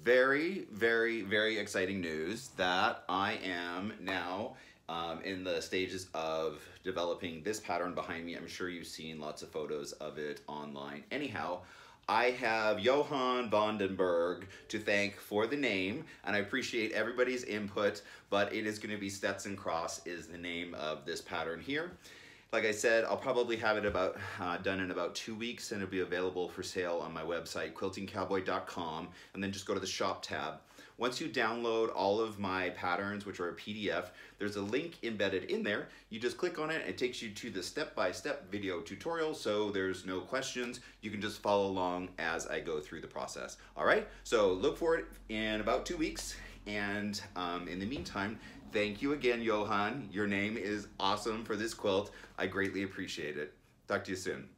very, very, very exciting news that I am now in the stages of developing this pattern behind me. I'm sure you've seen lots of photos of it online. Anyhow, I have Johan Berg to thank for the name, and I appreciate everybody's input, but it is going to be Stetson Cross is the name of this pattern here. Like I said, I'll probably have it done in about 2 weeks, and it'll be available for sale on my website, quiltingcowboy.com, and then just go to the shop tab. Once you download all of my patterns, which are a PDF, there's a link embedded in there. You just click on it, it takes you to the step-by-step video tutorial, so there's no questions. You can just follow along as I go through the process. All right, so look for it in about 2 weeks, and in the meantime, thank you again, Johan. Your name is awesome for this quilt. I greatly appreciate it. Talk to you soon.